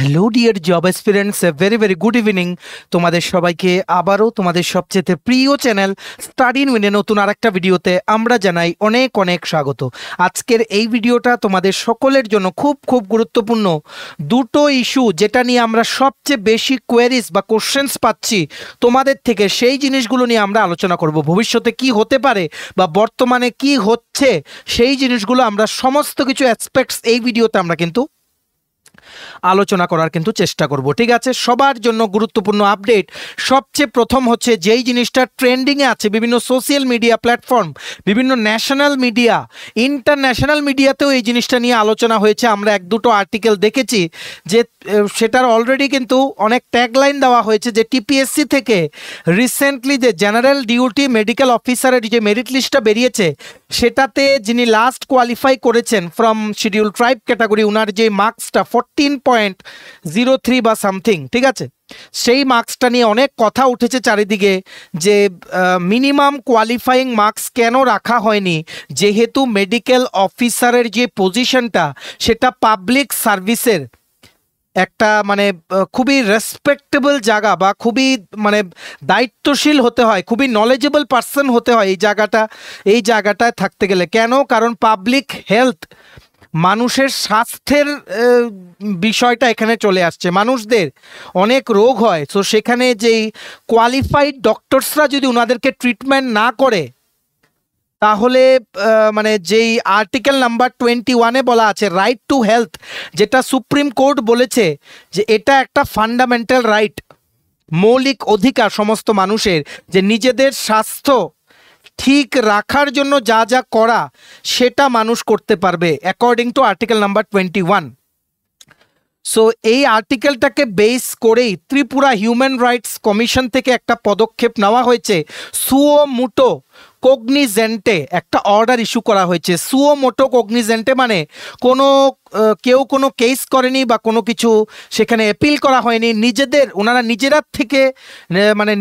Hello dear job aspirants, very very good evening. তোমাদের সবাইকে আবারও তোমাদের সবচেয়ে প্রিয় চ্যানেল স্টাডি ইন উইনে নতুন আরেকটা ভিডিওতে আমরা জানাই অনেক অনেক স্বাগত। আজকের এই ভিডিওটা তোমাদের সকলের জন্য খুব খুব গুরুত্বপূর্ণ। দুটো ইস্যু যেটা নিয়ে আমরা সবচেয়ে বেশি কোয়েরিজ বা কোশ্চেন্স পাচ্ছি তোমাদের থেকে, সেই জিনিসগুলো নিয়ে আমরা আলোচনা করব। ভবিষ্যতে কি হতে পারে বা বর্তমানে কি হচ্ছে সেই জিনিসগুলো আমরা সমস্ত কিছু অ্যাসপেক্টস এই ভিডিওতে আমরা কিন্তু আলোচনা করার কিন্তু চেষ্টা করব। ঠিক আছে, সবার জন্য গুরুত্বপূর্ণ আপডেট। সবচেয়ে প্রথম হচ্ছে যেই জিনিসটা ট্রেন্ডিংয়ে আছে বিভিন্ন সোশ্যাল মিডিয়া প্ল্যাটফর্ম, বিভিন্ন ন্যাশনাল মিডিয়া, ইন্টারন্যাশনাল মিডিয়াতেও এই জিনিসটা নিয়ে আলোচনা হয়েছে। আমরা এক দুটো আর্টিকেল দেখেছি যে সেটার অলরেডি কিন্তু অনেক ট্যাগলাইন দেওয়া হয়েছে যে টিপিএসসি থেকে রিসেন্টলি যে জেনারেল ডিউটি মেডিকেল অফিসারের যে মেরিট লিস্টটা বেরিয়েছে সেটাতে যিনি লাস্ট কোয়ালিফাই করেছেন ফ্রম শিডিউল ট্রাইব ক্যাটাগরি, ওনার যে মার্কসটা 14.03 বা সামথিং, ঠিক আছে, সেই মার্কসটা নিয়ে অনেক কথা উঠেছে চারিদিকে যে মিনিমাম কোয়ালিফাইং মার্কস কেন রাখা হয়নি, যেহেতু মেডিকেল অফিসারের যে পজিশনটা সেটা পাবলিক সার্ভিসের একটা মানে খুবই রেসপেক্টেবল জায়গা বা খুবই মানে দায়িত্বশীল হতে হয়, খুবই নলেজেবল পার্সন হতে হয় এই জায়গাটায় থাকতে গেলে। কেন? কারণ পাবলিক হেলথ, মানুষের স্বাস্থ্যের বিষয়টা এখানে চলে আসছে। মানুষদের অনেক রোগ হয়, তো সেখানে যেই কোয়ালিফাইড ডক্টরসরা যদি ওনাদেরকে ট্রিটমেন্ট না করে, তাহলে মানে যেই আর্টিকেল নাম্বার 21-এ বলা আছে রাইট টু হেলথ, যেটা সুপ্রিম কোর্ট বলেছে যে এটা একটা ফান্ডামেন্টাল রাইট, মৌলিক অধিকার সমস্ত মানুষের, যে নিজেদের স্বাস্থ্য ঠিক রাখার জন্য যা যা করা সেটা মানুষ করতে পারবে according to article number 21। So এই আর্টিকেলটাকে বেস করেই ত্রিপুরা হিউম্যান রাইটস কমিশন থেকে একটা পদক্ষেপ নেওয়া হয়েছে। সুও মুটো কগনিজেন্টে একটা অর্ডার ইস্যু করা হয়েছে। সুও মোটো কগনিজেন্টে মানে কেউ কোনো কেস করেনি বা কোনো কিছু সেখানে অ্যাপিল করা হয়নি, নিজেরা থেকে মানে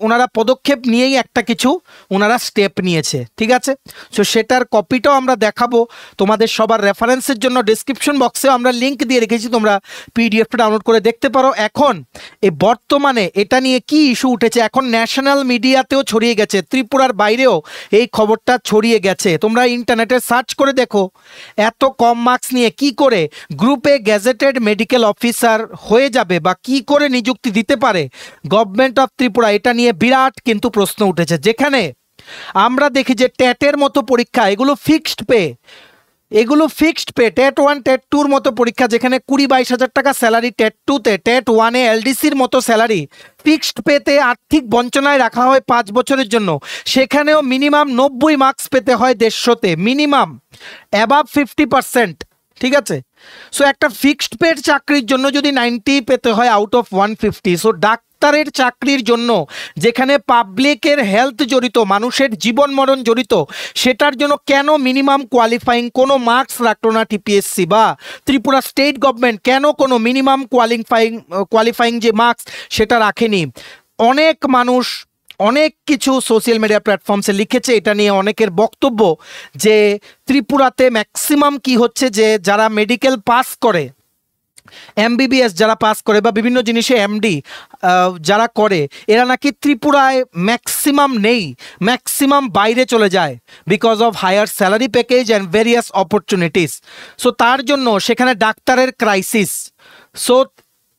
ওনারা পদক্ষেপ নিয়েই একটা কিছু ওনারা স্টেপ নিয়েছে। ঠিক আছে, সো সেটার কপিটাও আমরা দেখাবো তোমাদের সবার রেফারেন্সের জন্য। ডিসক্রিপশন বক্সেও আমরা লিঙ্ক দিয়ে রেখেছি, তোমরা পিডিএফটা ডাউনলোড করে দেখতে পারো। এখন এই বর্তমানে এটা নিয়ে কি ইস্যু উঠেছে, এখন ন্যাশনাল মিডিয়াতেও ছড়িয়ে গেছে, ত্রিপুরার বাইরেও এই খবরটা ছড়িয়ে গেছে। তোমরা ইন্টারনেটে সার্চ করে দেখো এত কম মার্কস নিয়ে কি করে গ্রুপে গ্যাজেটেড মেডিকেল অফিসার হয়ে যাবে বা কি করে নিযুক্তি দিতে পারে গভর্নমেন্ট অফ ত্রিপুরা, এটা নিয়ে বিরাট কিন্তু প্রশ্ন উঠেছে। যেখানে আমরা দেখি যে ট্যাটের মতো পরীক্ষা, এগুলো ফিক্সড পে, ট্যাট 1 ট্যাট 2-র মতো পরীক্ষা, যেখানে 20-22 হাজার টাকা স্যালারি ট্যাট 2-তে, ট্যাট 1-এ এলডিসির মতো স্যালারি, ফিক্সড পেতে আর্থিক বঞ্চনায় রাখা হয় 5 বছরের জন্য। সেখানেও মিনিমাম 90 মার্কস পেতে হয় 150-তে, মিনিমাম অ্যাবাভ 50%। ঠিক আছে, সো একটা ফিক্সড পেড চাকরির জন্য যদি 90 পেতে হয় আউট অফ 150, সো ডাক্তারের চাকরির জন্য যেখানে পাবলিকের হেলথ জড়িত, মানুষের জীবন মরণ জড়িত, সেটার জন্য কেন মিনিমাম কোয়ালিফাইং কোনো মার্কস রাখলো না টিপিএসসি বা ত্রিপুরা স্টেট গভর্নমেন্ট? কেন কোনো মিনিমাম কোয়ালিফাইং যে মার্কস সেটা রাখেনি? অনেক মানুষ অনেক কিছু সোশ্যাল মিডিয়া প্ল্যাটফর্মসে লিখেছে, এটা নিয়ে অনেকের বক্তব্য যে ত্রিপুরাতে ম্যাক্সিমাম কি হচ্ছে যে যারা মেডিকেল পাস করে, এমবিবিএস যারা পাস করে বা বিভিন্ন জিনিসে এমডি যারা করে, এরা নাকি ত্রিপুরায় ম্যাক্সিমাম নেই, ম্যাক্সিমাম বাইরে চলে যায় because of higher salary package and various opportunities. So তার জন্য সেখানে ডাক্তারের ক্রাইসিস। সো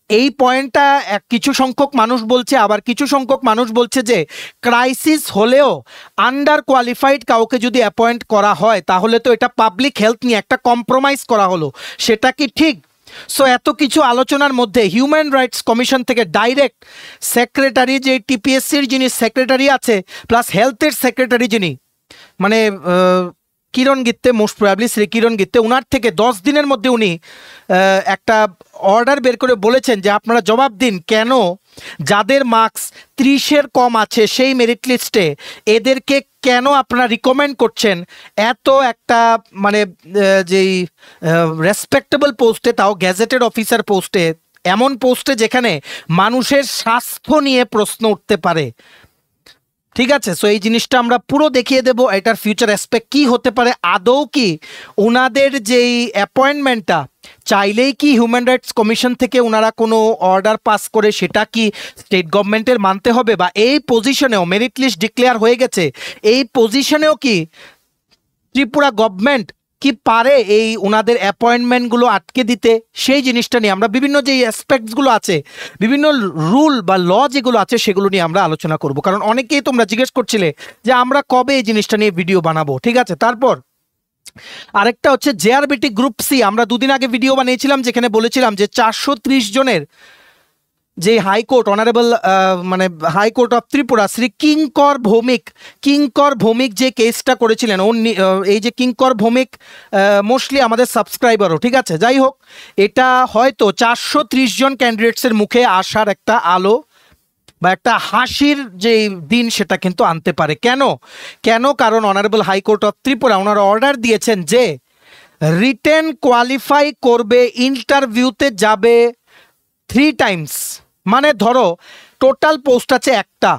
এই পয়েন্টটা কিছু সংখ্যক মানুষ বলছে, আবার কিছু সংখ্যক মানুষ বলছে যে ক্রাইসিস হলেও আন্ডার কোয়ালিফাইড কাউকে যদি অ্যাপয়েন্ট করা হয় তাহলে তো এটা পাবলিক হেলথ নিয়ে একটা কম্প্রোমাইজ করা হলো, সেটা কি ঠিক? সো এত কিছু আলোচনার মধ্যে হিউম্যান রাইটস কমিশন থেকে ডাইরেক্ট সেক্রেটারি, যে টিপিএসসির যিনি সেক্রেটারি আছে প্লাস হেলথের সেক্রেটারি যিনি মানে কিরণ গিত্তে, মোস্ট প্রবাবলি শ্রী কিরণ গিত্তে, ওনার থেকে 10 দিনের মধ্যে উনি একটা অর্ডার বের করে বলেছেন যে আপনারা জবাব দিন কেন যাদের মার্কস 30-এর কম আছে সেই মেরিট লিস্টে এদেরকে কেন আপনারা রিকমেন্ড করছেন এত একটা মানে যেই রেসপেক্টেবল পোস্টে, তাও গ্যাজেটেড অফিসার পোস্টে, এমন পোস্টে যেখানে মানুষের স্বাস্থ্য নিয়ে প্রশ্ন উঠতে পারে। ঠিক আছে, সো এই জিনিসটা আমরা পুরো দেখিয়ে দেব, এটার ফিউচার অ্যাসপেক্ট কি হতে পারে, আদৌ কি ওনাদের যেই অ্যাপয়েন্টমেন্টটা চাইলেই কি হিউম্যান রাইটস কমিশন থেকে ওনারা কোনো অর্ডার পাস করে সেটা কি স্টেট গভর্নমেন্টের মানতে হবে, বা এই পজিশনেও মেরিট লিস্ট ডিক্লেয়ার হয়ে গেছে, এই পজিশনেও কি ত্রিপুরা গভর্নমেন্ট কি পারে এই ওনাদের অ্যাপয়েন্টমেন্টগুলো আটকে দিতে? সেই জিনিসটা নিয়ে আমরা বিভিন্ন যে অ্যাসপেক্টসগুলো আছে, বিভিন্ন রুল বা ল যেগুলো আছে সেগুলো নিয়ে আমরা আলোচনা করব, কারণ অনেকেই তোমরা জিজ্ঞেস করছিলে যে আমরা কবে এই জিনিসটা নিয়ে ভিডিও বানাবো। ঠিক আছে, তারপর আরেকটা হচ্ছে জেআরবিটি গ্রুপ সি। আমরা দুদিন আগে ভিডিও বানিয়েছিলাম যেখানে বলেছিলাম যে 430 জনের যে হাইকোর্ট অনারেবল মানে হাইকোর্ট অফ ত্রিপুরা শ্রী কিঙ্কর ভৌমিক যে কেসটা করেছিলেন, এই যে কিঙ্কর ভৌমিক মোস্টলি আমাদের সাবস্ক্রাইবারও। ঠিক আছে, যাই হোক, এটা হয়তো 430 জন ক্যান্ডিডেটসের মুখে আসার একটা আলো বা একটা হাসির যে দিন সেটা কিন্তু আনতে পারে। কেন কারণ অনারেবল হাইকোর্ট অফ ত্রিপুরা ওনারা অর্ডার দিয়েছেন যে রিটেন কোয়ালিফাই করবে, ইন্টারভিউতে যাবে 3 টাইমস। মানে ধরো টোটাল পোস্ট আছে একটা,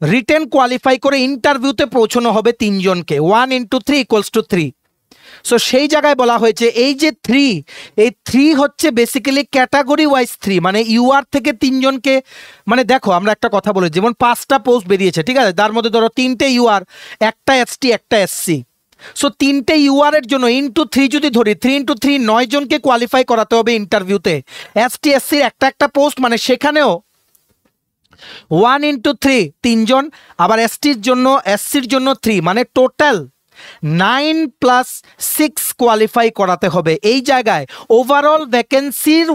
রিটেন কোয়ালিফাই করে ইন্টারভিউতে পৌঁছানো হবে 3 জনকে, 1 × 3 = 3। সো সেই জায়গায় বলা হয়েছে এই যে 3, এই 3 হচ্ছে বেসিক্যালি ক্যাটাগরি ওয়াইজ 3, মানে ইউআর থেকে 3 জনকে, মানে দেখো আমরা একটা কথা বলি, যেমন 5টা পোস্ট বেরিয়েছে, ঠিক আছে, তার মধ্যে ধরো 3টে ইউআর, একটা এসটি, একটা এসসি। সো 3টে ইউআর এর জন্য × 3 যদি ধরি, 3 × 3 9 জনকে কোয়ালিফাই করাতে হবে ইন্টারভিউতে। এসটি এসসির একটা পোস্ট, মানে সেখানেও 1 × 3 3 জন, আবার এসসির জন্য 3, মানে টোটাল 9 + 6 কোয়ালিফাই করাতে হবে। এই জায়গায় ওভারঅল ভ্যাকেন্সির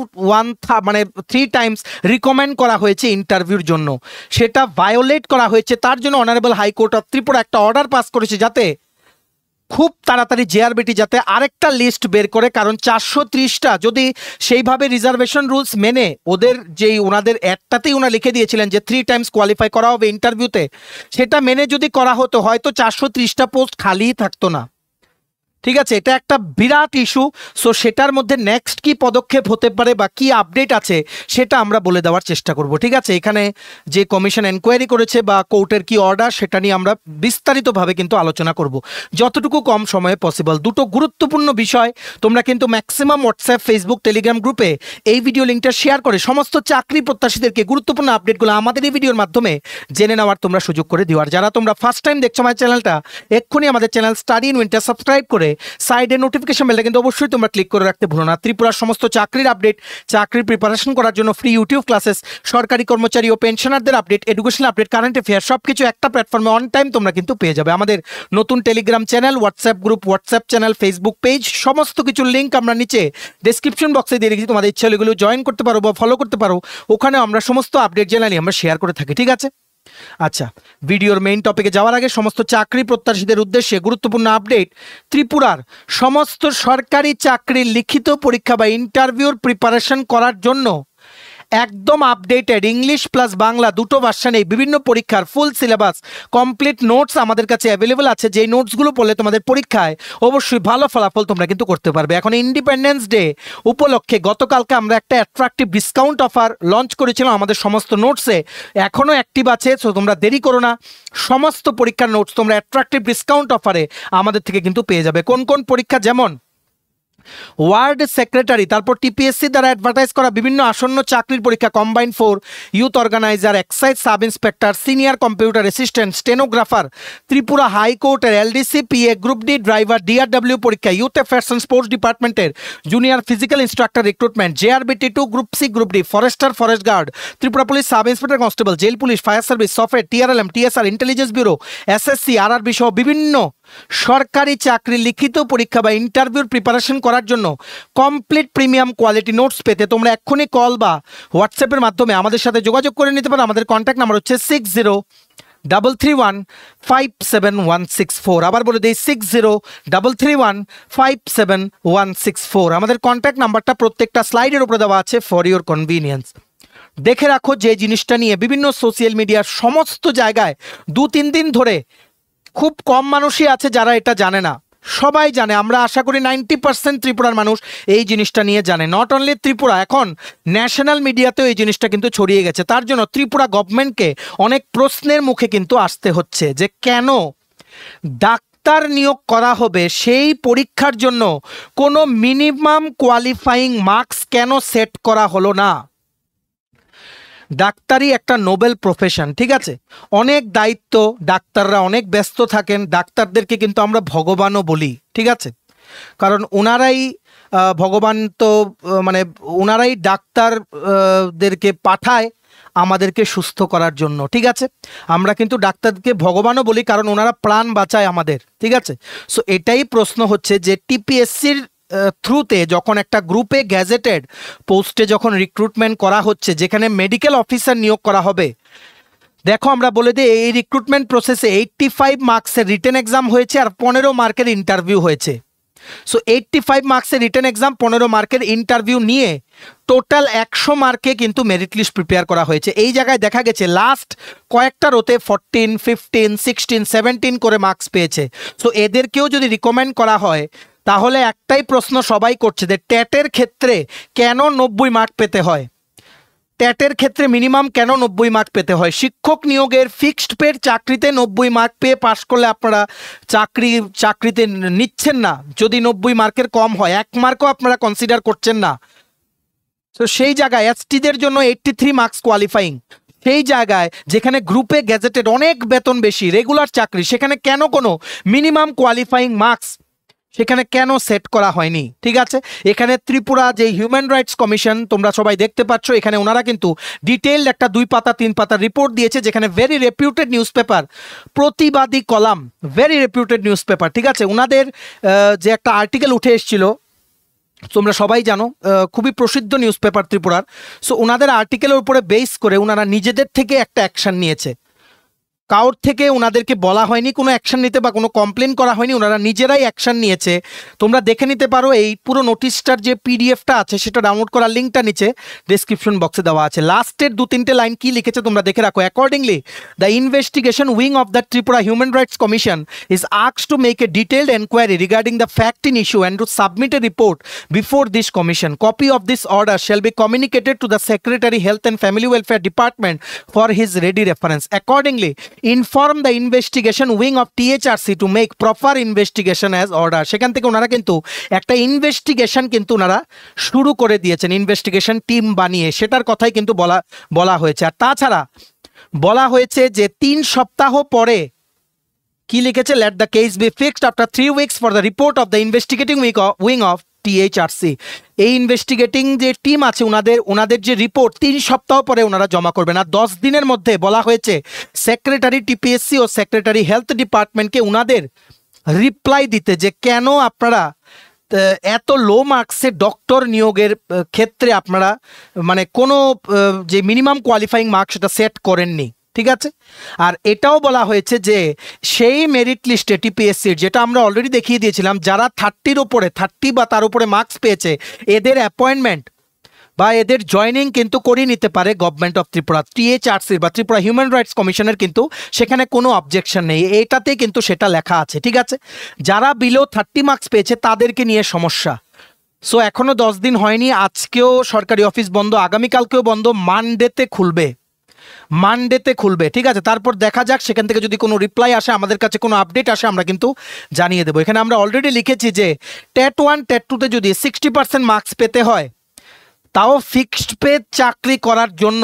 3 টাইমস রিকমেন্ড করা হয়েছে ইন্টারভিউর জন্য, সেটা ভায়োলেট করা হয়েছে। তার জন্য অনারেবল হাইকোর্ট অফ ত্রিপুরা একটা অর্ডার পাস করেছে যাতে খুব তাড়াতাড়ি জেআরবিটি যাতে আরেকটা লিস্ট বের করে, কারণ 430টা যদি সেইভাবে রিজার্ভেশন রুলস মেনে ওনাদের অ্যাডটাতেই ওনারা লিখে দিয়েছিলেন যে 3 টাইমস কোয়ালিফাই করা হবে ইন্টারভিউতে, সেটা মেনে যদি করা হতো হয়তো 430টা পোস্ট খালিই থাকতো না। ঠিক আছে, এটা একটা বিরাট ইস্যু। সো সেটার মধ্যে নেক্সট কি পদক্ষেপ হতে পারে বা কি আপডেট আছে সেটা আমরা বলে দেওয়ার চেষ্টা করব। ঠিক আছে, এখানে যে কমিশন এনকোয়ারি করেছে বা কোর্টের কি অর্ডার সেটা নিয়ে আমরা বিস্তারিতভাবে কিন্তু আলোচনা করব যতটুকু কম সময়ে পসিবল। দুটো গুরুত্বপূর্ণ বিষয় তোমরা কিন্তু ম্যাক্সিমাম হোয়াটসঅ্যাপ, ফেসবুক, টেলিগ্রাম গ্রুপে এই ভিডিও লিঙ্কটা শেয়ার করে সমস্ত চাকরি প্রত্যাশীদেরকে গুরুত্বপূর্ণ আপডেটগুলো আমাদের এই ভিডিওর মাধ্যমে জেনে নেওয়ার তোমরা সুযোগ করে দিও। আর যারা তোমরা ফার্স্ট টাইম দেখছো আমার চ্যানেলটা, এক্ষুনি আমাদের channel study in winter subscribe করে সাইডে নোটিফিকেশন বেলটা কিন্তু অবশ্যই তোমরা ক্লিক করে রাখতে ভুলো না। ত্রিপুরার সমস্ত চাকরির আপডেট, চাকরির প্রিপারেশন করার জন্য ফ্রি ইউটিউব ক্লাসেস, সরকারি কর্মচারী ও পেনশনারদের update, educational update, current affair সবকিছু একটা প্ল্যাটফর্মে অন টাইম তোমরা কিন্তু পেয়ে যাবে। আমাদের নতুন Telegram channel, WhatsApp group, WhatsApp channel, Facebook page, সমস্ত কিছুর লিঙ্ক আমরা নিচে ডেসক্রিপশন বক্সে দিয়ে রেখেছি। তোমাদের ইচ্ছা হলে এগুলো জয়েন করতে পারো বা ফলো করতে পারো, ওখানে আমরা সমস্ত আপডেট জেনারেলি আমরা শেয়ার করে থাকি। ঠিক আছে, আচ্ছা, ভিডিওর মেইন টপিকে যাওয়ার আগে সমস্ত চাকরি প্রত্যাশীদের উদ্দেশ্যে গুরুত্বপূর্ণ আপডেট। ত্রিপুরার সমস্ত সরকারি চাকরির লিখিত পরীক্ষা বা ইন্টারভিউর প্রিপারেশন করার জন্য একদম আপডেটেড ইংলিশ প্লাস বাংলা দুটো ভার্সনে বিভিন্ন পরীক্ষার ফুল সিলেবাস, কমপ্লিট নোটস আমাদের কাছে অ্যাভেলেবল আছে, যেই নোটসগুলো পড়লে তোমাদের পরীক্ষায় অবশ্যই ভালো ফলাফল তোমরা কিন্তু করতে পারবে। এখন ইন্ডিপেন্ডেন্স ডে উপলক্ষে গতকালকে আমরা একটা অ্যাট্রাকটিভ ডিসকাউন্ট অফার লঞ্চ করেছিলাম আমাদের সমস্ত নোটসে, এখনও অ্যাক্টিভ আছে। সো তোমরা দেরি করো না, সমস্ত পরীক্ষার নোটস তোমরা অ্যাট্রাকটিভ ডিসকাউন্ট অফারে আমাদের থেকে কিন্তু পেয়ে যাবে। কোন কোন পরীক্ষা, যেমন ওয়ার্ড সেক্রেটারি, তারপর টিপিএসসি দ্বারা অ্যাডভার্টাইজ করা বিভিন্ন আসন্ন চাকরির পরীক্ষা, combined 4, youth organiser, excise sub inspector, senior computer assistant, stenographer, Tripura হাইকোর্টের LDC, PA, group D driver, DRW পরীক্ষা, ইউথ অ্যাফেয়ার্স অ্যান্ড স্পোর্টস ডিপার্টমেন্টের junior physical instructor recruitment, JRBT 2, group C, group D, forester, forest guard, Tripura police sub inspector constable, jail police, fire service, software, TRLM, TSR, intelligence bureau, SSC, RRB সহ বিভিন্ন সরকারি চাকরি লিখিত পরীক্ষা বা ইন্টারভিউর preparation করার জন্য কমপ্লিট প্রিমিয়াম কোয়ালিটি নোটস পেতে তোমরা এক্ষুনি কল বা হোয়াটসঅ্যাপের মাধ্যমে আমাদের সাথে যোগাযোগ করে নিতে পারো। আমাদের কন্ট্যাক্ট নাম্বার হচ্ছে 6033157164। আবার বলে দিই 6033157164। আমাদের কন্ট্যাক্ট নাম্বারটা প্রত্যেকটা স্লাইডের উপরে দেওয়া আছে ফর ইউর কনভিনিয়েন্স। দেখে রাখো যে জিনিসটা নিয়ে বিভিন্ন সোশ্যাল মিডিয়ার সমস্ত জায়গায় 2-3 দিন ধরে খুব কম মানুষই আছে যারা এটা জানে না, সবাই জানে। আমরা আশা করি 90% ত্রিপুরার মানুষ এই জিনিসটা নিয়ে জানে। নট অনলি ত্রিপুরা, এখন ন্যাশনাল মিডিয়াতেও এই জিনিসটা কিন্তু ছড়িয়ে গেছে। তার জন্য ত্রিপুরা গভর্নমেন্টকে অনেক প্রশ্নের মুখে কিন্তু আসতে হচ্ছে যে কেন ডাক্তার নিয়োগ করা হবে সেই পরীক্ষার জন্য কোনো মিনিমাম কোয়ালিফাইং মার্কস কেন সেট করা হলো না? ডাক্তারি একটা নোবেল প্রফেশন, ঠিক আছে, অনেক দায়িত্ব, ডাক্তাররা অনেক ব্যস্ত থাকেন, ডাক্তারদেরকে কিন্তু আমরা ভগবানও বলি, ঠিক আছে, কারণ ওনারাই ভগবান, তো মানে ওনারাই ডাক্তারদেরকে পাঠায় আমাদেরকে সুস্থ করার জন্য, ঠিক আছে, আমরা কিন্তু ডাক্তারকে ভগবানও বলি কারণ ওনারা প্রাণ বাঁচায় আমাদের, ঠিক আছে। সো এটাই প্রশ্ন হচ্ছে যে টিপিএসসির থ্রুতে যখন একটা গ্রুপে গ্যাজেটেড পোস্টে যখন রিক্রুটমেন্ট করা হচ্ছে, যেখানে মেডিকেল অফিসার নিয়োগ করা হবে, দেখো আমরা বলে দিই এই রিক্রুটমেন্ট প্রসেসে 85 মার্কসের রিটেন এক্সাম হয়েছে আর 15 মার্কের ইন্টারভিউ হয়েছে। সো 85 মার্কসের রিটেন এক্সাম, 15 মার্কের ইন্টারভিউ নিয়ে টোটাল 100 মার্কে কিন্তু মেরিট লিস্ট প্রিপেয়ার করা হয়েছে। এই জায়গায় দেখা গেছে লাস্ট কয়েকটা রোতে 14, 15, 16, 17 করে মার্কস পেয়েছে। সো এদেরকেও যদি রিকমেন্ড করা হয় তাহলে একটাই প্রশ্ন সবাই করছে যে ট্যাটের ক্ষেত্রে কেন 90 মার্ক পেতে হয়? ট্যাটের ক্ষেত্রে মিনিমাম কেন 90 মার্ক পেতে হয়? শিক্ষক নিয়োগের ফিক্সড পেড চাকরিতে 90 মার্ক পেয়ে পাশ করলে আপনারা চাকরিতে নিচ্ছেন না যদি 90 মার্কের কম হয়, 1 মার্কও আপনারা কনসিডার করছেন না। তো সেই জায়গায় এসটিদের জন্য 83 মার্কস কোয়ালিফাইং, সেই জায়গায় যেখানে গ্রুপে গ্যাজেটেড অনেক বেতন বেশি, রেগুলার চাকরি, সেখানে কেন কোনো মিনিমাম কোয়ালিফাইং মার্কস সেখানে কেন সেট করা হয়নি? ঠিক আছে, এখানে ত্রিপুরা যে হিউম্যান রাইটস কমিশন তোমরা সবাই দেখতে পাচ্ছ, এখানে ওনারা কিন্তু ডিটেইলড একটা 2 পাতা 3 পাতা রিপোর্ট দিয়েছে, যেখানে ভেরি রেপিউটেড নিউজ পেপার প্রতিবাদী column, very reputed news paper, ঠিক আছে, ওনাদের যে একটা আর্টিকেল উঠে এসেছিল, তোমরা সবাই জানো খুবই প্রসিদ্ধ নিউজ পেপার ত্রিপুরার। সো ওনাদের আর্টিকেলের উপরে বেস করে ওনারা নিজেদের থেকে একটা অ্যাকশন নিয়েছে, কাউর থেকে ওনাদেরকে বলা হয়নি কোনো অ্যাকশন নিতে বা কোনো কমপ্লেন করা হয়নি, ওনারা নিজেরাই অ্যাকশন নিয়েছে। তোমরা দেখে নিতে পারো, এই পুরো নোটিশটার যে পিডিএফটা আছে সেটা ডাউনলোড করার লিঙ্কটা নিচে ডেসক্রিপশন বক্সে দেওয়া আছে। লাস্টের 2-3টে লাইন কি লিখেছে তোমরা দেখে রাখো। Accordingly the investigation wing of the Tripura human rights commission is asked to make a detailed enquiry regarding the fact in issue and to submit a report before this commission. Copy of this order shall be communicated to the Secretary Health and Family Welfare Department for his ready reference. Accordingly, inform the investigation wing of THRC to make proper investigation as order. সেখান থেকে ওনারা কিন্তু একটা investigation কিন্তু ওনারা শুরু করে দিয়েছেন, ইনভেস্টিগেশন টিম বানিয়ে, সেটার কথাই কিন্তু বলা হয়েছে। আর তাছাড়া বলা হয়েছে যে 3 সপ্তাহ পরে কি লিখেছে, let the case be fixed after 3 weeks for the report of the investigating wing of THRC. এই ইনভেস্টিগেটিং যে টিম আছে ওনাদের যে রিপোর্ট 3 সপ্তাহ পরে ওনারা জমা করবেন। আর 10 দিনের মধ্যে বলা হয়েছে সেক্রেটারি টিপিএসসি ও সেক্রেটারি হেলথ ডিপার্টমেন্টকে ওনাদের রিপ্লাই দিতে যে কেন আপনারা এত লো মার্কসে ডক্টর নিয়োগের ক্ষেত্রে আপনারা মানে কোনো যে মিনিমাম কোয়ালিফাইং মার্কস সেটা সেট করেননি, ঠিক আছে। আর এটাও বলা হয়েছে যে সেই মেরিট লিস্টে টিপিএসসির, যেটা আমরা অলরেডি দেখিয়ে দিয়েছিলাম, যারা 30-র উপরে 30 বা তার উপরে মার্কস পেয়েছে এদের অ্যাপয়েন্টমেন্ট বা এদের জয়নিং কিন্তু করিয়ে নিতে পারে গভর্নমেন্ট অফ ত্রিপুরা, টিএইচআরসি বা ত্রিপুরা হিউম্যান রাইটস কমিশনের কিন্তু সেখানে কোনো অবজেকশন নেই, এটাতেই কিন্তু সেটা লেখা আছে, ঠিক আছে। যারা বিলো 30 মার্কস পেয়েছে তাদেরকে নিয়ে সমস্যা। সো এখনও 10 দিন হয়নি, আজকেও সরকারি অফিস বন্ধ, আগামীকালকেও বন্ধ, মানডেতে খুলবে, ঠিক আছে। তারপর দেখা যাক সেখান থেকে যদি কোনো রিপ্লাই আসে, আমাদের কাছে কোনো আপডেট আসে, আমরা কিন্তু জানিয়ে দেবো। এখানে আমরা অলরেডি লিখেছি যে টেট 1 টেট 2তে যদি 60% মার্কস পেতে হয়, তাও ফিক্সড পে চাকরি করার জন্য,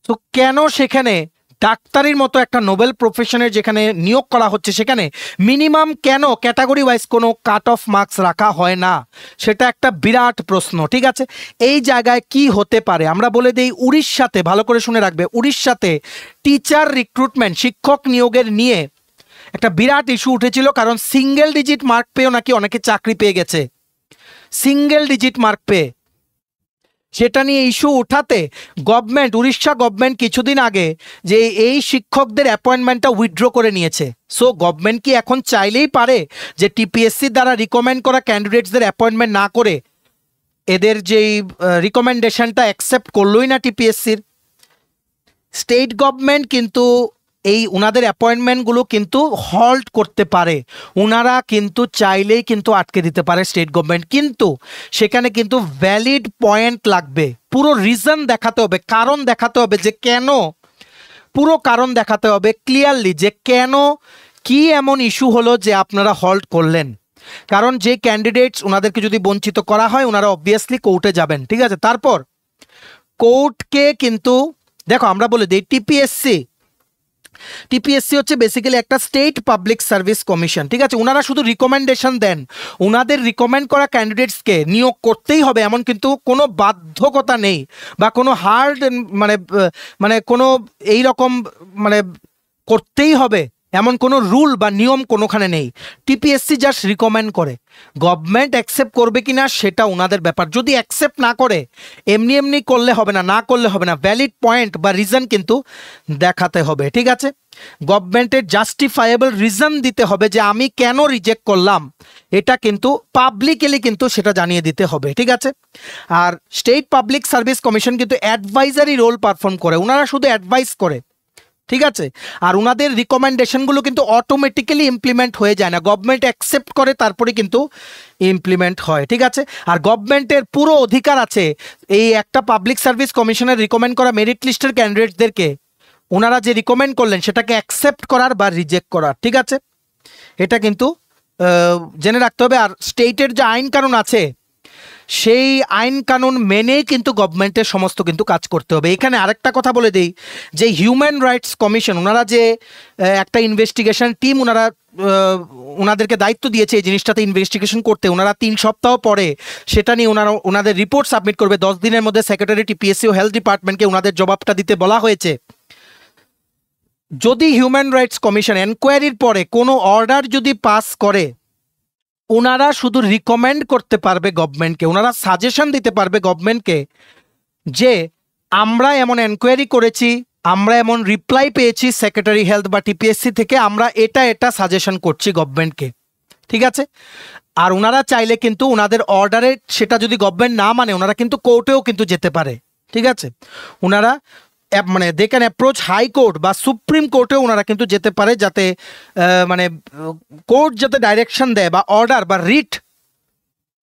তো কেন সেখানে ডাক্তারির মতো একটা নোবেল প্রফেশনের যেখানে নিয়োগ করা হচ্ছে সেখানে মিনিমাম কেন ক্যাটাগরি ওয়াইজ কোনো কাট অফ মার্কস রাখা হয় না? সেটা একটা বিরাট প্রশ্ন, ঠিক আছে। এই জায়গায় কি হতে পারে আমরা বলে দিই, উড়িষ্যাতে, ভালো করে শুনে রাখবে, উড়িষ্যাতে টিচার রিক্রুটমেন্ট, শিক্ষক নিয়োগের নিয়ে একটা বিরাট ইস্যু উঠেছিল, কারণ সিঙ্গেল ডিজিট মার্ক পেয়েও নাকি অনেকে চাকরি পেয়ে গেছে, সিঙ্গেল ডিজিট মার্ক পেয়ে। সেটা নিয়ে ইস্যু উঠাতে উড়িষ্যা গভর্নমেন্ট কিছুদিন আগে যে এই শিক্ষকদের অ্যাপয়েন্টমেন্টটা উইথড্র করে নিয়েছে। সো গভর্নমেন্ট কি এখন চাইলেই পারে যে টিপিএসসির দ্বারা রিকমেন্ড করা ক্যান্ডিডেটসদের অ্যাপয়েন্টমেন্ট না করে এদের যেই রিকমেন্ডেশনটা অ্যাকসেপ্ট করলোই না টিপিএসসির? স্টেট গভর্নমেন্ট কিন্তু এই ওনাদের অ্যাপয়েন্টমেন্টগুলো কিন্তু হল্ট করতে পারে, ওনারা কিন্তু চাইলেই কিন্তু আটকে দিতে পারে স্টেট গভর্নমেন্ট, কিন্তু সেখানে কিন্তু ভ্যালিড পয়েন্ট লাগবে, পুরো রিজন দেখাতে হবে, কারণ দেখাতে হবে যে কেন, পুরো কারণ দেখাতে হবে ক্লিয়ারলি যে কেন কি এমন ইস্যু হলো যে আপনারা হল্ট করলেন? কারণ যে ক্যান্ডিডেটস ওনাদেরকে যদি বঞ্চিত করা হয় ওনারা অবভিয়াসলি কোর্টে যাবেন, ঠিক আছে? তারপর কোর্টকে কিন্তু দেখো আমরা বলে দিই টিপিএসসি হচ্ছে বেসিক্যালি একটা স্টেট পাবলিক সার্ভিস কমিশন, ঠিক আছে? ওনারা শুধু রিকমেন্ডেশন দেন, ওনাদের রিকমেন্ড করা ক্যান্ডিডেটসকে নিয়োগ করতেই হবে এমন কিন্তু কোনো বাধ্যকতা নেই বা কোনো হার্ড মানে কোনো এই রকম মানে করতেই হবে এমন কোনো রুল বা নিয়ম কোনোখানে নেই। টিপিএসসি জাস্ট রিকমেন্ড করে, গভর্নমেন্ট অ্যাকসেপ্ট করবে কি না সেটা ওনাদের ব্যাপার। যদি অ্যাকসেপ্ট না করে এমনি এমনি করলে হবে না, না করলে হবে না, ভ্যালিড পয়েন্ট বা রিজন কিন্তু দেখাতে হবে, ঠিক আছে? গভর্নমেন্টের জাস্টিফায়েবল রিজন দিতে হবে যে আমি কেন রিজেক্ট করলাম, এটা কিন্তু পাবলিকলি কিন্তু সেটা জানিয়ে দিতে হবে, ঠিক আছে? আর স্টেট পাবলিক সার্ভিস কমিশন কিন্তু অ্যাডভাইজারি রোল পারফর্ম করে, ওনারা শুধু অ্যাডভাইস করে, ঠিক আছে? আর ওনাদের রিকমেন্ডেশনগুলো কিন্তু অটোমেটিক্যালি ইমপ্লিমেন্ট হয়ে যায় না, গভর্নমেন্ট অ্যাকসেপ্ট করে তারপরে কিন্তু ইমপ্লিমেন্ট হয়, ঠিক আছে? আর গভর্নমেন্টের পুরো অধিকার আছে এই একটা পাবলিক সার্ভিস কমিশনের রিকমেন্ড করা মেরিট লিস্টের ক্যান্ডিডেটদেরকে ওনারা যে রিকমেন্ড করলেন সেটাকে অ্যাকসেপ্ট করার বা রিজেক্ট করার, ঠিক আছে? এটা কিন্তু জেনে রাখতে হবে। আর স্টেটের যে আইন কানুন আছে সেই আইন কানুন মেনেই কিন্তু গভর্নমেন্টের সমস্ত কিন্তু কাজ করতে হবে। এখানে আরেকটা কথা বলে দিই যে হিউম্যান রাইটস কমিশন ওনারা যে একটা ইনভেস্টিগেশন টিম ওনাদেরকে দায়িত্ব দিয়েছে এই জিনিসটাতে ইনভেস্টিগেশন করতে, ওনারা 3 সপ্তাহ পরে সেটা নিয়ে ওনাদের রিপোর্ট সাবমিট করবে। 10 দিনের মধ্যে সেক্রেটারি টিপিএসসি ও হেলথ ডিপার্টমেন্টকে ওনাদের জবাবটা দিতে বলা হয়েছে। যদি হিউম্যান রাইটস কমিশন এনকোয়ারির পরে কোনো অর্ডার যদি পাস করে, ওনারা শুধু রিকমেন্ড করতে পারবে গভর্নমেন্টকে, ওনারা সাজেশন দিতে পারবে গভর্নমেন্টকে যে আমরা এমন এনকোয়ারি করেছি, আমরা এমন রিপ্লাই পেয়েছি সেক্রেটারি হেলথ বা টিপিএসসি থেকে, আমরা এটা সাজেশন করছি গভর্নমেন্টকে, ঠিক আছে? আর ওনারা চাইলে কিন্তু ওনাদের অর্ডারে সেটা যদি গভর্নমেন্ট না মানে ওনারা কিন্তু কোর্টেও কিন্তু যেতে পারে, ঠিক আছে? ওনারা মানে দে ক্যান অ্যাপ্রোচ হাইকোর্ট বা সুপ্রিম কোর্টেও ওনারা কিন্তু যেতে পারে, যাতে মানে কোর্ট যাতে ডাইরেকশন দেয় বা অর্ডার বা রিট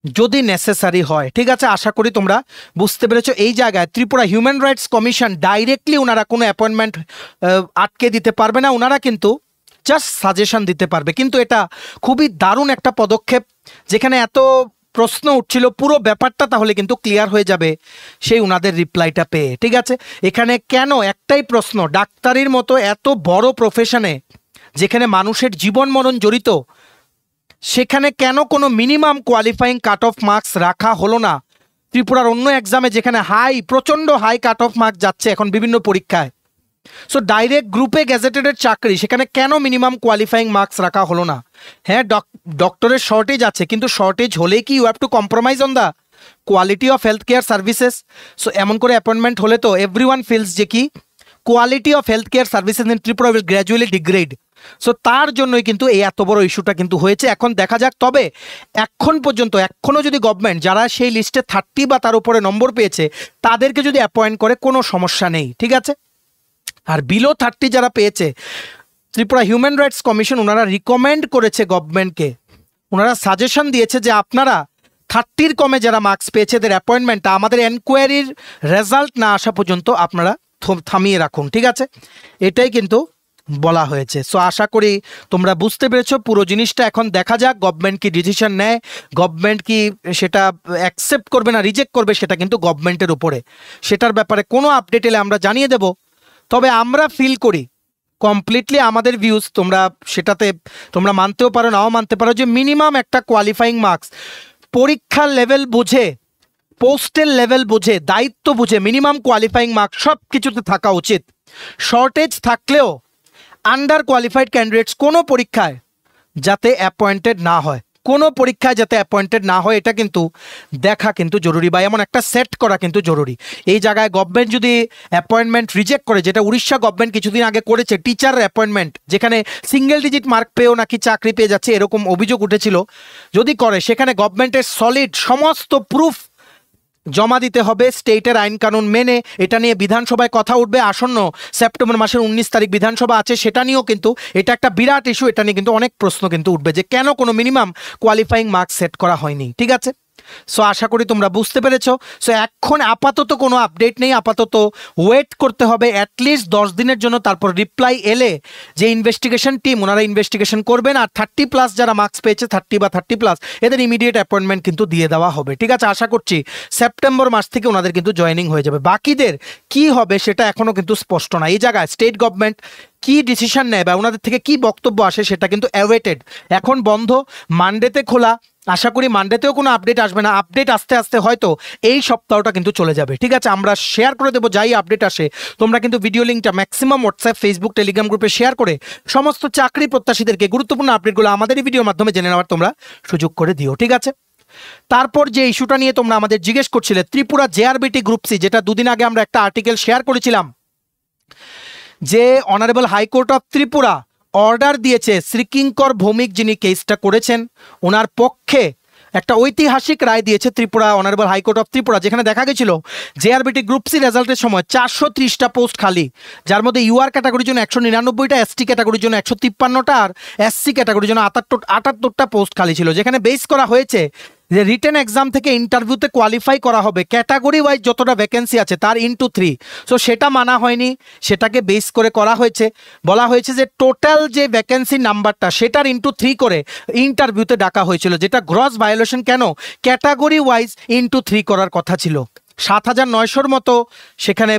যদি নেসেসারি হয়, ঠিক আছে? আশা করি তোমরা বুঝতে পেরেছো। এই জায়গায় Tripura human rights commission directly ওনারা কোনো অ্যাপয়েন্টমেন্ট আটকে দিতে পারবে না, ওনারা কিন্তু জাস্ট সাজেশন দিতে পারবে। কিন্তু এটা খুবই দারুণ একটা পদক্ষেপ, যেখানে এত প্রশ্ন উঠছিল পুরো ব্যাপারটা তাহলে কিন্তু ক্লিয়ার হয়ে যাবে সেই ওনাদের রিপ্লাইটা পেয়ে, ঠিক আছে? এখানে কেন একটাই প্রশ্ন, ডাক্তারির মতো এত বড় প্রফেশনে যেখানে মানুষের জীবন মরণ জড়িত, সেখানে কেন কোনো minimum qualifying cut off marks রাখা হলো না ত্রিপুরার অন্য এক্সামে, যেখানে প্রচণ্ড হাই কাট অফ মার্কস যাচ্ছে এখন বিভিন্ন পরীক্ষায়? সো ডাইরেক্ট গ্রুপে গ্যাজেটেডের চাকরি, সেখানে কেন মিনিমাম কোয়ালিফাইং মার্কস রাখা হলো না? হ্যাঁ, ডক্টরের শর্টেজ আছে, কিন্তু শর্টেজ হলে কি you have to compromise on the quality of health care services? So এমন করে অ্যাপয়েন্টমেন্ট হলে তো এভরিওয়ান ফিলস যে কি quality of health care services in Tripura will gradually degrade. So তার জন্যই কিন্তু এই এত বড় ইস্যুটা কিন্তু হয়েছে। এখন দেখা যাক, তবে এখন পর্যন্ত এখনও যদি গভর্নমেন্ট যারা সেই লিস্টে 30 বা তার উপরে নম্বর পেয়েছে তাদেরকে যদি অ্যাপয়েন্ট করে কোনো সমস্যা নেই, ঠিক আছে? আর বিলো 30 যারা পেয়েছে, ত্রিপুরা হিউম্যান রাইটস কমিশন ওনারা রিকমেন্ড করেছে গভর্নমেন্টকে, ওনারা সাজেশন দিয়েছে যে আপনারা 30 কমে যারা মার্কস পেয়েছে এদের অ্যাপয়েন্টমেন্টটা আমাদের এনকোয়ারির রেজাল্ট না আসা পর্যন্ত আপনারা থামিয়ে রাখুন, ঠিক আছে? এটাই কিন্তু বলা হয়েছে। সো আশা করি তোমরা বুঝতে পেরেছো পুরো জিনিসটা। এখন দেখা যাক গভর্নমেন্ট কি ডিসিশন নেয়, গভর্নমেন্ট কি সেটা অ্যাকসেপ্ট করবে না রিজেক্ট করবে, সেটা কিন্তু গভর্নমেন্টের উপরে। সেটার ব্যাপারে কোনো আপডেট এলে আমরা জানিয়ে দেব। তবে আমরা ফিল করি কমপ্লিটলি আমাদের ভিউজ, সেটাতে তোমরা মানতেও পারো নাও মানতে পারো, যে মিনিমাম একটা কোয়ালিফাইং মার্কস পরীক্ষার লেভেল বুঝে, পোস্টের লেভেল বুঝে, দায়িত্ব বুঝে মিনিমাম কোয়ালিফাইং মার্কস সব কিছুতে থাকা উচিত। শর্টেজ থাকলেও আন্ডার কোয়ালিফাইড ক্যান্ডিডেটস কোনো পরীক্ষায় যাতে অ্যাপয়েন্টেড না হয়, কোনো পরীক্ষায় যাতে অ্যাপয়েন্টেড না হয়, এটা কিন্তু দেখা কিন্তু জরুরি, বা এমন একটা সেট করা কিন্তু জরুরি। এই জায়গায় গভর্নমেন্ট যদি অ্যাপয়েন্টমেন্ট রিজেক্ট করে, যেটা উড়িষ্যা গভর্নমেন্ট কিছুদিন আগে করেছে, টিচার অ্যাপয়েন্টমেন্ট যেখানে সিঙ্গেল ডিজিট মার্ক পেয়েও নাকি চাকরি পেয়ে যাচ্ছে এরকম অভিযোগ উঠেছিল, যদি করে সেখানে গভর্নমেন্টের সলিড সমস্ত প্রুফ জমা দিতে হবে স্টেটের আইন কানুন মেনে। এটা নিয়ে বিধানসভায় কথা উঠবে, আসন্ন সেপ্টেম্বর মাসের 19 তারিখ বিধানসভা আছে, সেটা নিয়েও কিন্তু এটা একটা বিরাট ইস্যু। এটা নিয়ে কিন্তু অনেক প্রশ্ন কিন্তু উঠবে যে কেন কোনো মিনিমাম কোয়ালিফাইং মার্কস সেট করা হয়নি, ঠিক আছে? সো আশা করি তোমরা বুঝতে পেরেছো। সো এখন আপাতত কোনো আপডেট নেই, আপাতত ওয়েট করতে হবে অ্যাটলিস্ট 10 দিনের জন্য, তারপর রিপ্লাই এলে যে ইনভেস্টিগেশন টিম ওনারা ইনভেস্টিগেশন করবেন, আর 30+ যারা মার্কস পেয়েছে 30 বা 30+, এদের ইমিডিয়েট অ্যাপয়েন্টমেন্ট কিন্তু দিয়ে দেওয়া হবে। ঠিক আছে, আশা করছি সেপ্টেম্বর মাস থেকে ওনাদের কিন্তু জয়েনিং হয়ে যাবে। বাকিদের কি হবে সেটা এখনও কিন্তু স্পষ্ট না। এই জায়গায় স্টেট গভর্নমেন্ট কি ডিসিশন নেয় বা ওনাদের থেকে কি বক্তব্য আসে সেটা কিন্তু অ্যাওয়েটেড। এখন বন্ধ, মানডেতে খোলা, আশা করি মানডেতেও কোনো আপডেট আসবে না। আপডেট আস্তে আস্তে হয়তো এই সপ্তাহটা কিন্তু চলে যাবে। ঠিক আছে, আমরা শেয়ার করে দেবো যাই আপডেট আসে। তোমরা কিন্তু ভিডিও লিঙ্কটা ম্যাক্সিমাম হোয়াটসঅ্যাপ, ফেসবুক, টেলিগ্রাম গ্রুপে শেয়ার করে সমস্ত চাকরি প্রত্যাশীদেরকে গুরুত্বপূর্ণ আপডেটগুলো আমাদের এই ভিডিওর মাধ্যমে জেনে নেওয়ার তোমরা সুযোগ করে দিও। ঠিক আছে, তারপর যে ইস্যুটা নিয়ে তোমরা আমাদের জিজ্ঞেস করছিলে, ত্রিপুরা জেআরবিটি গ্রুপ সি, যেটা দুদিন আগে আমরা একটা আর্টিকেল শেয়ার করেছিলাম, যে honourable high court of Tripura order দিয়েছে শ্রীকিঙ্কর ভৌমিক যিনি কেসটা করেছেন ওনার পক্ষে একটা ঐতিহাসিক রায় দিয়েছে Tripura honourable high court of Tripura, যেখানে দেখা গেছিল জেআরবিটি গ্রুপ সি রেজাল্টের সময় 430টা পোস্ট খালি, যার মধ্যে ইউআর ক্যাটাগরির জন্য 199টা, এসটি ক্যাটাগরির জন্য 153টা, আর এসসি ক্যাটাগরির জন্য 78টা পোস্ট খালি ছিল, যেখানে বেস করা হয়েছে যে রিটেন এক্সাম থেকে ইন্টারভিউতে কোয়ালিফাই করা হবে ক্যাটাগরি ওয়াইজ যতটা ভ্যাকেন্সি আছে তার ইনটু 3। সো সেটা মানা হয়নি, সেটাকে বেস করে করা হয়েছে, বলা হয়েছে যে টোটাল যে ভ্যাকেন্সি নাম্বারটা সেটার ইনটু 3 করে ইন্টারভিউতে ডাকা হয়েছিল, যেটা গ্রস ভায়োলেশন। কেন? ক্যাটাগরি ওয়াইজ ইনটু 3 করার কথা ছিল। 7900-র মতো সেখানে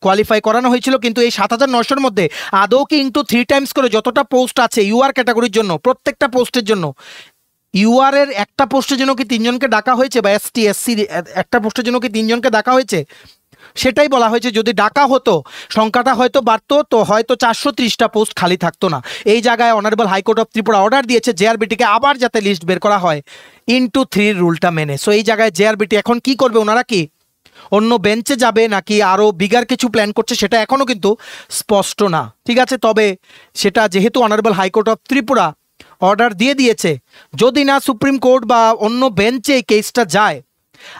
কোয়ালিফাই করানো হয়েছিল, কিন্তু এই 7900-র মধ্যে আদৌ কি ইনটু 3 টাইমস করে যতটা পোস্ট আছে ইউআর ক্যাটাগরির জন্য, প্রত্যেকটা পোস্টের জন্য ইউআর এর একটা পোস্টের জন্য কি 3 জনকে ডাকা হয়েছে, বা এসটি এসসি একটা পোস্টের জন্য কি 3 জনকে ডাকা হয়েছে? সেটাই বলা হয়েছে। যদি ডাকা হতো সংখ্যাটা হয়তো বাড়তো, তো হয়তো 430টা পোস্ট খালি থাকতো না। এই জায়গায় honourable high court of Tripura order দিয়েছে জেআরবিটিকে আবার যাতে লিস্ট বের করা হয় ইনটু 3 রুলটা মেনে। সো এই জায়গায় জেআরবিটি এখন কি করবে, ওনারা কি অন্য বেঞ্চে যাবে নাকি আরও বিগার কিছু প্ল্যান করছে সেটা এখনও কিন্তু স্পষ্ট না। ঠিক আছে, তবে সেটা যেহেতু honourable high court of Tripura order দিয়ে দিয়েছে, যদি না সুপ্রিম কোর্ট বা অন্য বেঞ্চে এই কেসটা যায়,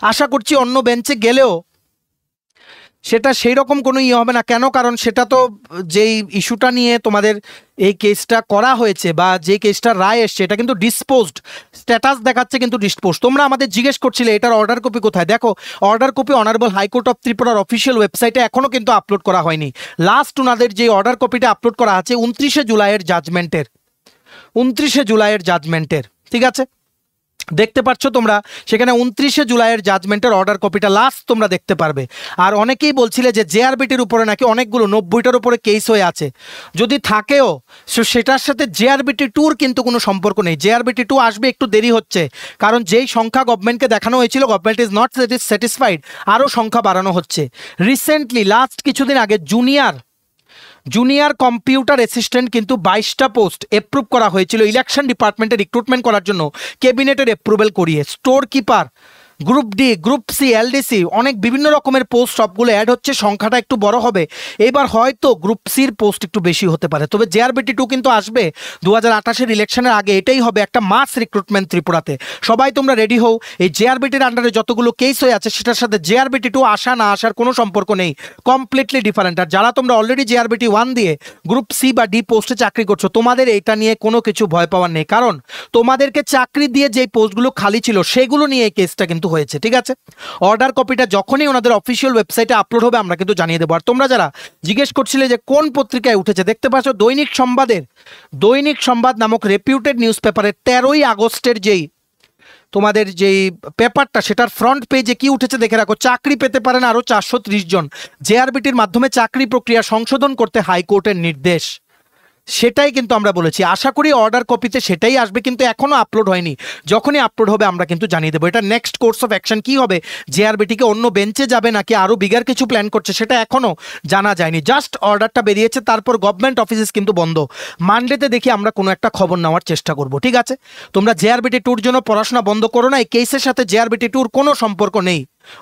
আশা করছি অন্য বেঞ্চে গেলেও সেটা সেই রকম কোনো হবে না। কেন? কারণ সেটা তো যেই ইস্যুটা নিয়ে তোমাদের এই কেসটা করা হয়েছে বা যে কেসটার রায় এসছে এটা কিন্তু ডিসপোজড স্ট্যাটাস দেখাচ্ছে, কিন্তু ডিসপোজড। তোমরা আমাদের জিজ্ঞেস করছিলে এটার অর্ডার কপি কোথায়, দেখো order copy honourable high court of ত্রিপুরার অফিসিয়াল ওয়েবসাইটে এখনও কিন্তু আপলোড করা হয়নি। লাস্ট ওনাদের যে অর্ডার কপিটা আপলোড করা আছে 29শে জুলাইয়ের জাজমেন্টের, 29শে জুলাইয়ের জাজমেন্টের। ঠিক আছে, দেখতে পাচ্ছ তোমরা সেখানে 29শে জুলাইয়ের জাজমেন্টের অর্ডার কপিটা লাস্ট তোমরা দেখতে পারবে। আর অনেকেই বলছিলে যে জেআরবিটির উপরে নাকি অনেকগুলো 90টার উপরে কেস হয়ে আছে, যদি থাকেও সেটার সাথে জেআরবিটি 2-র কিন্তু কোনো সম্পর্ক নেই। জেআরবিটি 2 আসবে, একটু দেরি হচ্ছে, কারণ যেই সংখ্যা গভর্নমেন্টকে দেখানো হয়েছিল গভর্নমেন্ট ইজ নট স্যাটিসফাইড, আরও সংখ্যা বাড়ানো হচ্ছে। রিসেন্টলি লাস্ট কিছুদিন আগে জুনিয়র কম্পিউটার অ্যাসিস্ট্যান্ট কিন্তু 22টা পোস্ট অ্যাপ্রুভ করা হয়েছিল ইলেকশন ডিপার্টমেন্টে রিক্রুটমেন্ট করার জন্য, ক্যাবিনেটের অ্যাপ্রুভেল করিয়ে। Store keeper, group D, group C, LDC, অনেক বিভিন্ন রকমের পোস্ট সবগুলো অ্যাড হচ্ছে, সংখ্যাটা একটু বড় হবে। এবার হয়তো গ্রুপ সির পোস্ট একটু বেশি হতে পারে, তবে জেআরবিটি 2 কিন্তু আসবে 2028-এর ইলেকশনের আগে। এটাই হবে একটা মাস রিক্রুটমেন্ট ত্রিপুরাতে। সবাই তোমরা রেডি হও। এই জেআরবিটির আন্ডারে যতগুলো কেস হয়ে আছে সেটার সাথে জেআরবিটি 2 আসা না আসার কোনো সম্পর্ক নেই, কমপ্লিটলি ডিফারেন্ট। আর যারা তোমরা অলরেডি জেআরবিটি 1 দিয়ে গ্রুপ সি বা ডি পোস্টে চাকরি করছো, তোমাদের এটা নিয়ে কোনো কিছু ভয় পাওয়ার নেই, কারণ তোমাদেরকে চাকরি দিয়ে যেই পোস্টগুলো খালি ছিল সেগুলো নিয়ে এই কেসটা কিন্তু হয়েছে। ঠিক আছে, অর্ডার কপিটা যখনই ওনাদের অফিসিয়াল ওয়েবসাইটে আপলোড হবে আমরা কিন্তু জানিয়ে দেবো। আর তোমরা যারা জিজ্ঞেস করছিলে যে কোন পত্রিকায় উঠেছে, দেখতে পাচ্ছ দৈনিক সংবাদ নামক রেপিউটেড নিউজ পেপারের 13ই আগস্টের যেই তোমাদের যেই পেপারটা সেটার ফ্রন্ট পেজে কি উঠেছে দেখে রাখো, চাকরি পেতে পারেন আরও 430 জন, জেআরবিটির মাধ্যমে চাকরি প্রক্রিয়া সংশোধন করতে হাইকোর্টের নির্দেশ। সেটাই কিন্তু আমরা বলেছি, আশা করি অর্ডার কপিতে সেটাই আসবে, কিন্তু এখনও আপলোড হয়নি। যখনই আপলোড হবে আমরা কিন্তু জানিয়ে দেবো। এটা নেক্সট কোর্স অফ অ্যাকশন কী হবে, জেআরবিটিকে অন্য বেঞ্চে যাবে নাকি আরও বিগার কিছু প্ল্যান করছে সেটা এখনও জানা যায়নি। জাস্ট অর্ডারটা বেরিয়েছে, তারপর গভর্নমেন্ট অফিসেস কিন্তু বন্ধ। মানডেতে দেখি আমরা কোনো একটা খবর নেওয়ার চেষ্টা করব। ঠিক আছে, তোমরা জেআরবিটি 2-র জন্য পড়াশোনা বন্ধ করো না, এই কেসের সাথে জেআরবিটি 2-র কোনো সম্পর্ক নেই।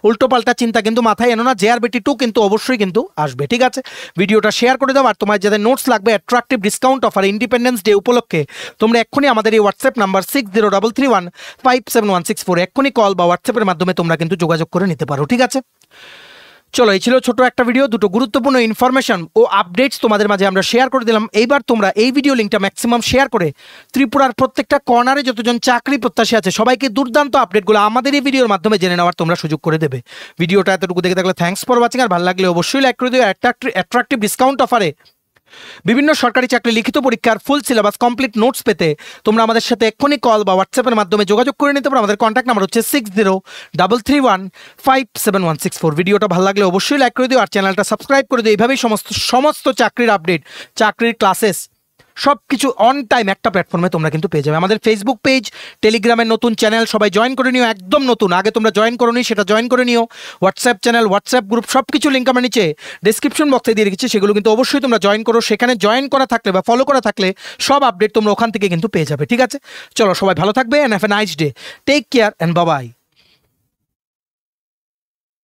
উল্টোপাল্টা চিন্তা কিন্তু মাথায় এনো না, জেআরবিটি 2 কিন্তু অবশ্যই কিন্তু আসবে। ঠিক আছে, ভিডিওটা শেয়ার করে দাও। আর তোমার যাদের নোটস লাগবে attractive discount offer independence day উপলক্ষে, তোমরা এক্ষুনি আমাদের এই হোয়াটসঅ্যাপ নাম্বার 6033157164 এক্ষুনি কল বা হোয়াটসঅ্যাপের মাধ্যমে তোমরা কিন্তু যোগাযোগ করে নিতে পারো। ঠিক আছে, চলো, এই ছিল ছোট একটা ভিডিও, দুটো গুরুত্বপূর্ণ ইনফরমেশন ও আপডেটস তোমাদের মাঝে আমরা শেয়ার করে দিলাম। এইবার তোমরা এই ভিডিও লিঙ্কটা ম্যাক্সিমাম শেয়ার করে ত্রিপুরার প্রত্যেকটা কর্নারে যতজন চাকরি প্রত্যাশী আছে সবাইকে দুর্দান্ত আপডেটগুলো আমাদের এই ভিডিওর মাধ্যমে জেনে নেওয়ার তোমরা সুযোগ করে দেবে। ভিডিওটা এতটুকু দেখে থাকলে থ্যাঙ্কস ফর ওয়াচিং। আর ভালো লাগলে অবশ্যই লাইক করে দিও। অ্যাট্রাকটিভ ডিসকাউন্ট অফারে বিভিন্ন সরকারি চাকরি লিখিত পরীক্ষার ফুল সিলেবাস কমপ্লিট নোটস পেতে তোমরা আমাদের সাথে এক্ষুনি কল বা হোয়াটসঅ্যাপের মাধ্যমে যোগাযোগ করে নিতে পারো। আমাদের কন্ট্যাক্ট নাম্বার হচ্ছে 6033157164। ভিডিওটা ভালো লাগলে অবশ্যই লাইক করে দিও আর চ্যানেলটা সাবস্ক্রাইব করে দিও। এইভাবেই সমস্ত চাকরির আপডেট, চাকরির ক্লাসেস সব কিছু অন টাইম একটা প্ল্যাটফর্মে তোমরা কিন্তু পেয়ে যাবে। আমাদের ফেসবুক পেজ, টেলিগ্রামের নতুন চ্যানেল সবাই জয়েন করে নিও, একদম নতুন, আগে তোমরা জয়েন করো নি, সেটা জয়েন করে নিও। হোয়াটসঅ্যাপ চ্যানেল, হোয়াটসঅ্যাপ গ্রুপ সব কিছু লিঙ্ক আমরা নিচে ডিসক্রিপশন বক্সে দিয়ে রেখেছি, সেগুলো কিন্তু অবশ্যই তোমরা জয়েন করো। সেখানে জয়েন করা থাকলে বা ফলো করা থাকলে সব আপডেট তোমরা ওখান থেকে কিন্তু পেয়ে যাবে। ঠিক আছে, চলো সবাই ভালো থাকবে, and have a nice day, take care and bye by.